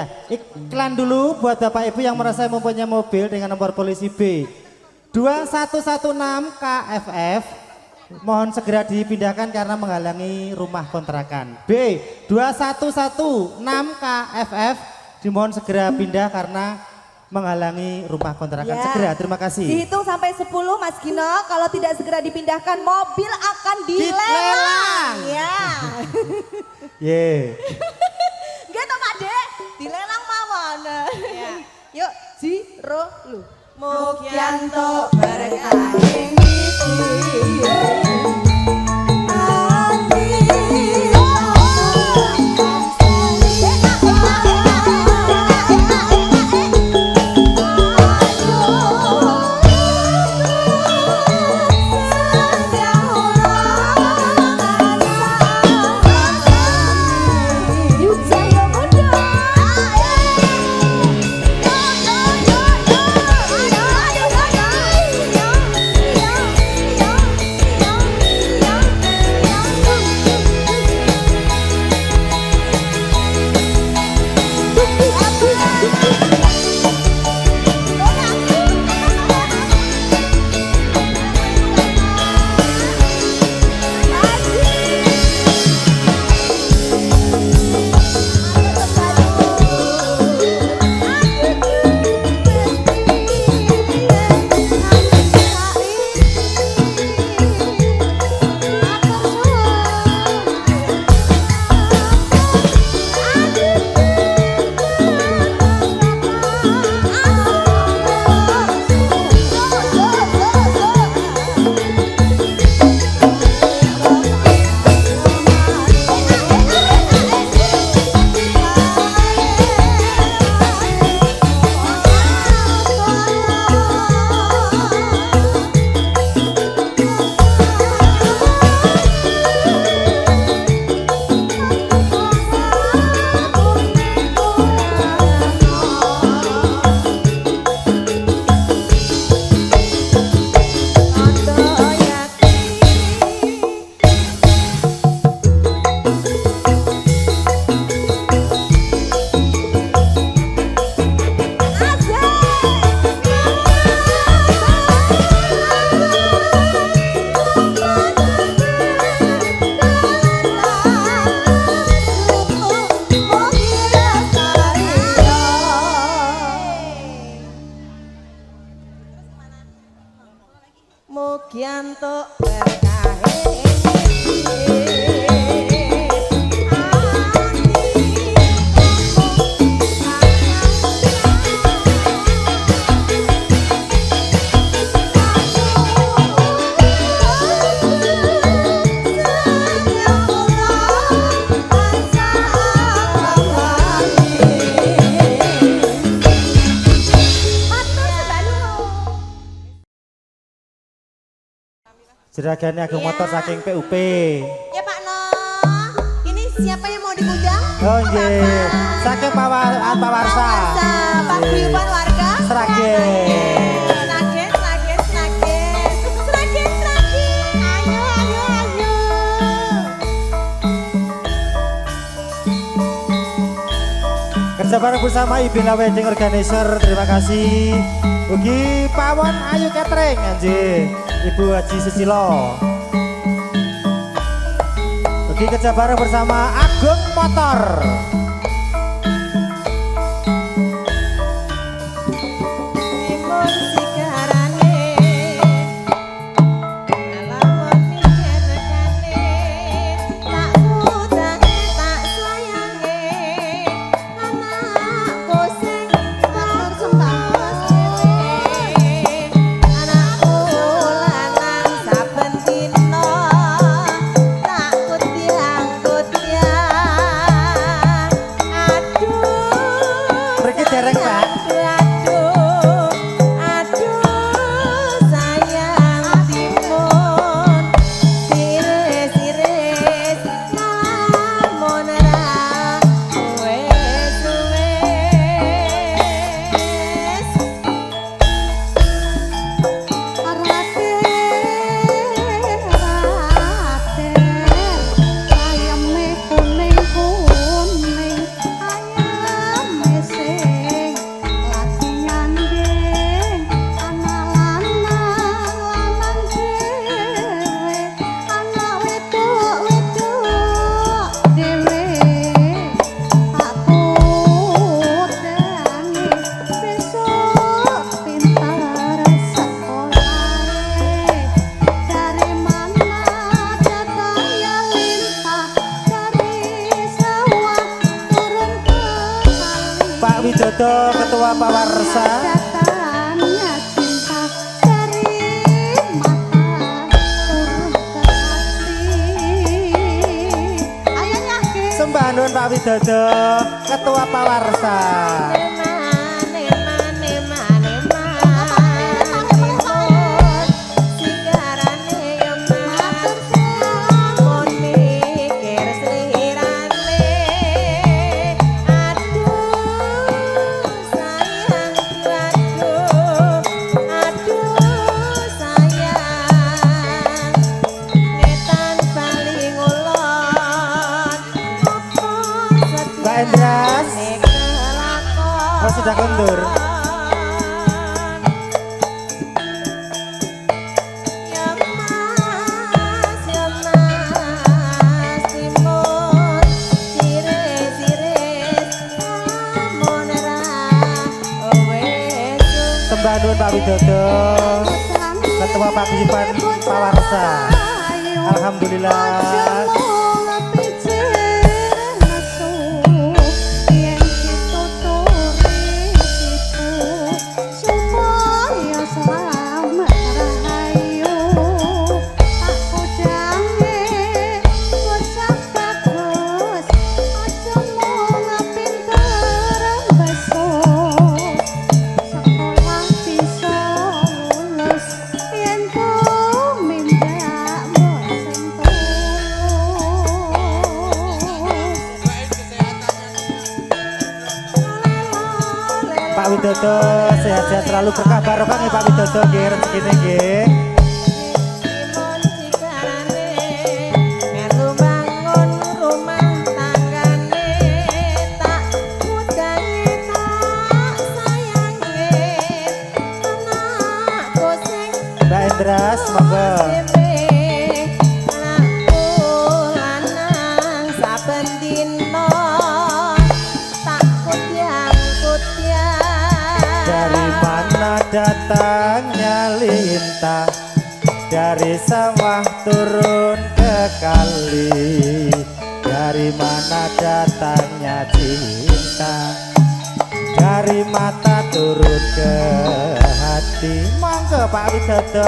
Ya, iklan dulu buat Bapak Ibu yang merasa mempunyai mobil dengan nomor polisi B 2116 KFF. Mohon segera dipindahkan karena menghalangi rumah kontrakan. B 2116 KFF dimohon segera pindah karena menghalangi rumah kontrakan. Ya. Segera, terima kasih. Dihitung sampai 10 Mas Gino, kalau tidak segera dipindahkan mobil akan dilelang. Ya. Yeah. Gitu Pak Dek, dilelang mawon. Ya. Yuk, Jiro lu. Mugianto berkah ing Mugianto berkah Jeragannya Agung Motor saking PUP. Ya Pak No, ini siapa yang mau digudang? Oh iya, saking Pak Warsa. Pak Guyuban warga. Sragen. Sragen. Ayo. Kerja bareng bersama Ibina Wedding Organizer, terima kasih. Ugi Pawon Ayu Catering anjir. Ibu Haji Susilo. Ugi kerja bareng bersama Agung Motor. Widodo Ketua Pawarsa. Datangnya cinta dari mata turun ke hati. Ayo nyanyi. Sembah nuwun Pak Widodo Ketua Pawarsa. Mbak Endras, oh sudah kendur. Sembah nuwun Pak Widodo Ketua Paguyuban Pawarsa. Alhamdulillah. Pak Widodo sehat-sehat selalu, berkah barokah nih Pak Widodo nggih, rezekine nggih. Mbak Endras, monggo. Dari mana datangnya lintah, dari sawah turun ke kali. Dari mana datangnya cinta, dari mata turun ke hati. Monggo Pak Widodo.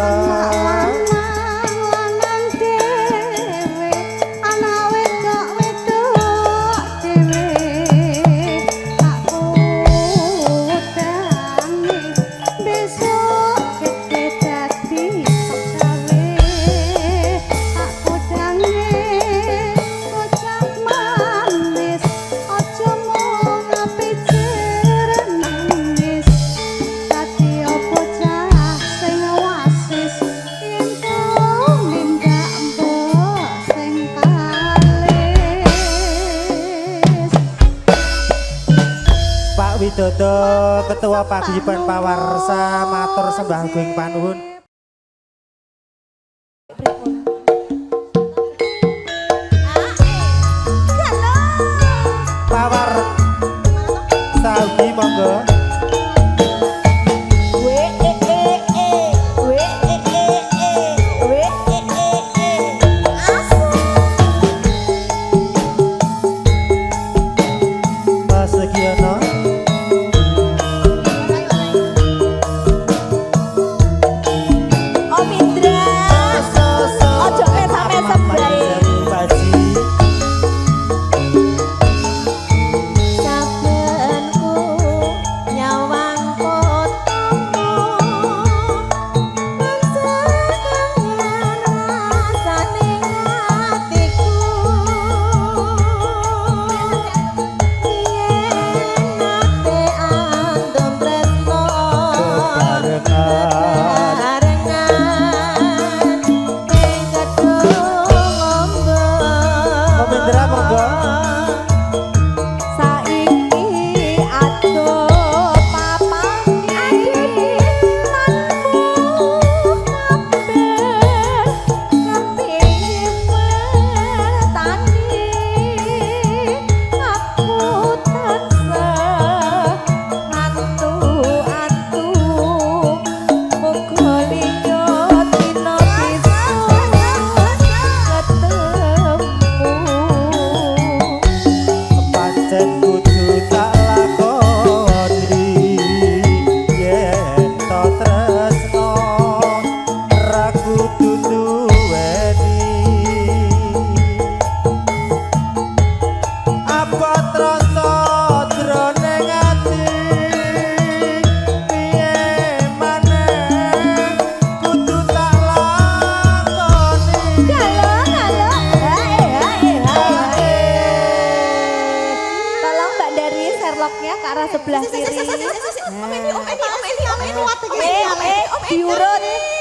Widodo Ketua Paguyuban Pawarsa matur sembah agung panuwun. Pawar Saugi monggo. Mas Legiono.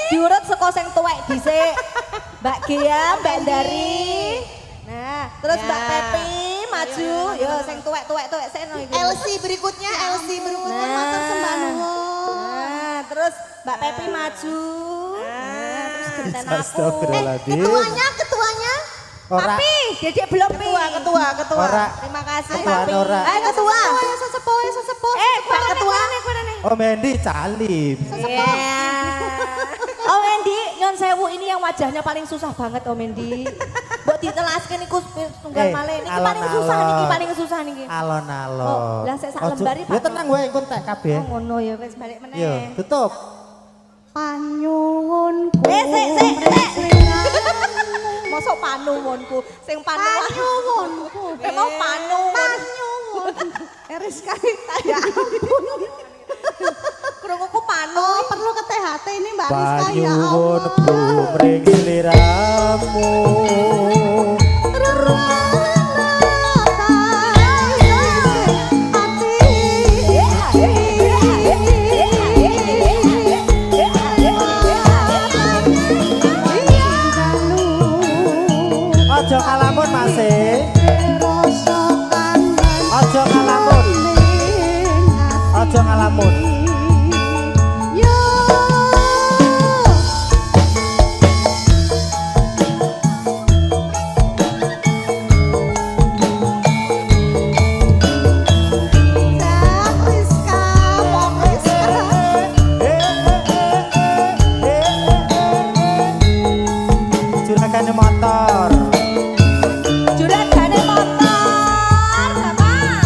diurut saka sing tuwek dhisik. Mbak Gia, Mbak Dari. Nah, terus Mbak Pepi maju. Yo sing tuwek-tuwek seno iki. LC berikutnya, matur sembah nuwun. Nah, terus Mbak Pepi maju. Nah, terus genten aku. Astagfirullahaladzim. Ketuanya. Ora. Papi, Dedek belum Pi. Ketua. Ora. Terima kasih Ketuaan Papi. ora. Ayo ketua. Sesepuh. Pak ketua nih. Om Hendy calim. Iya. Om Endi, nyon sewu ini yang wajahnya paling susah banget Om Endi. Mbok ditelaskan iku tunggal malih niki paling susah niki. Alon-alon. Oh, lah sik sak Ojo- lembar iki, Ya Pak. tenang wae engko entek kabeh. Oh ngono ya wis balik meneh. Yo, tutup. Panyuwunku. Sik. Mosok panuwunku, sing panuwun. Panyuwunku. Memang panuwun. Rizka, ya ampun. Krunguku panu. Oh, perlu ke THT ini Mbak Rizka, ya Panyuwun Allah. bumring sliramu. Ojo ngalamun Mas. Ojo ngalamun. Ojo ngalamun. Juragan motor. Juragane motor, Bapak.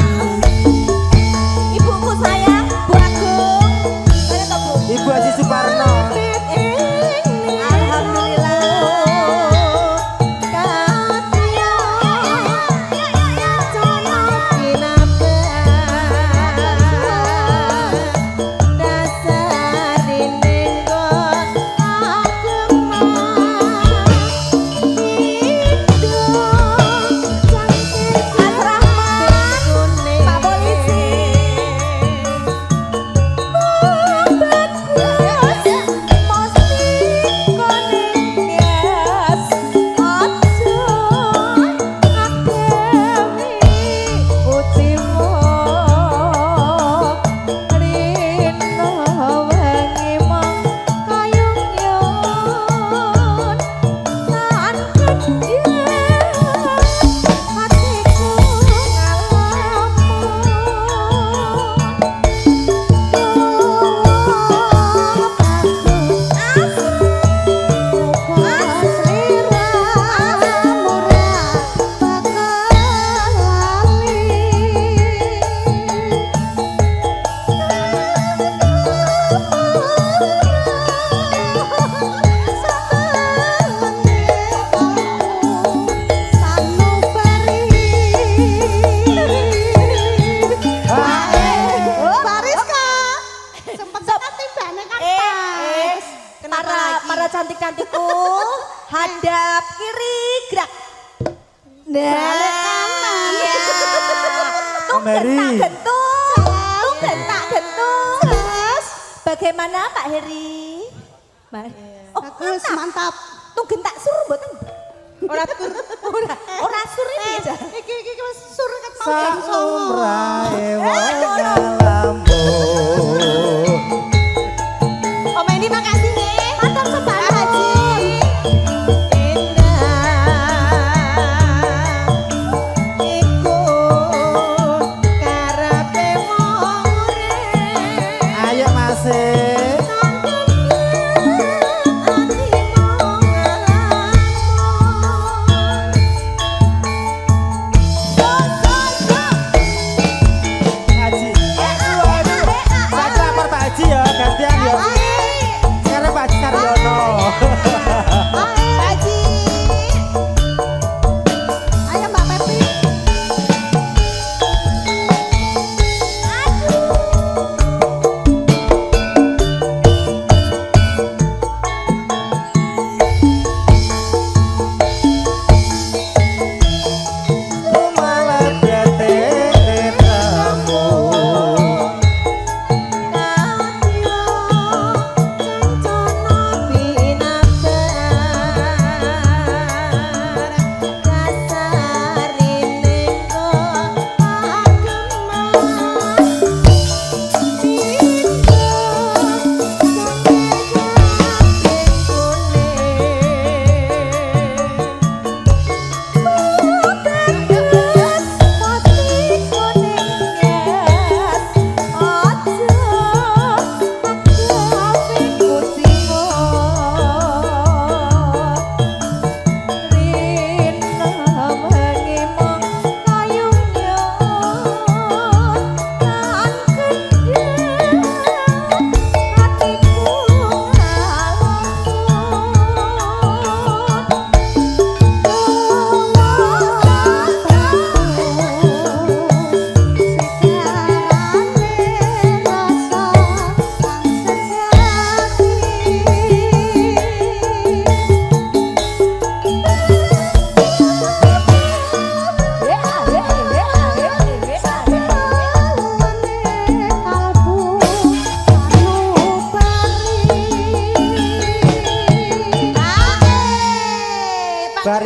Ibuku sayang, Bu Agung. Mana toh, Bu? Ibu Haji Suparno. Para cantik-cantikku, hadap kiri gerak. Balik kanan. Ya. Om Heri. Gentak-gentung. Terus bagaimana Pak Heri? Oh, Bagus, mantap. Tuh gentak sur mboten. Ora tur. Ora sur iki aja. Iki wis sur ket mau jam 09.00. Saumrae wong Om Endi makasih nggih. Matur sembah Haji. Ayo Mas. Haji.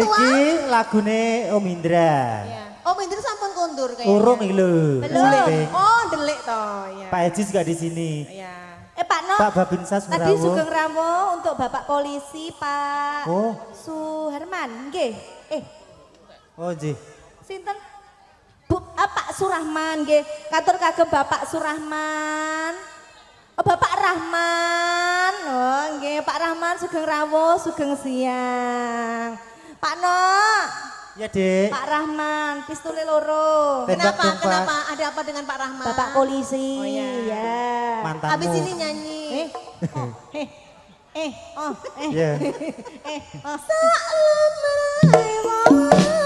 tua. Iki lagune Om Indra. Iya. Oh, Indra sampun kondur kayaknya. Urung iki lho. Belum. samping. Oh, delik toh. Iya. Pak Ejis juga di sini. Iya. Pak No. Pak Babinsa Tadi Surawo. Sugeng Rawo untuk Bapak Polisi Pak Oh. Suherman, nggih. Oh, nggih. Sinten? Pak Surahman nggih. Katur kagem Bapak Surahman. Oh, Bapak Rahman. Oh, nggih, Pak Rahman Sugeng Rawo, Sugeng Siang. Pak No. Ya, Dek. Pak Rahman, pistole loro. Tembak Kenapa? dong, Pak. Kenapa? Ada apa dengan Pak Rahman? Bapak polisi. Oh, iya. Ya. Mantanmu. Abis ini nyanyi. Ya. Saat menerima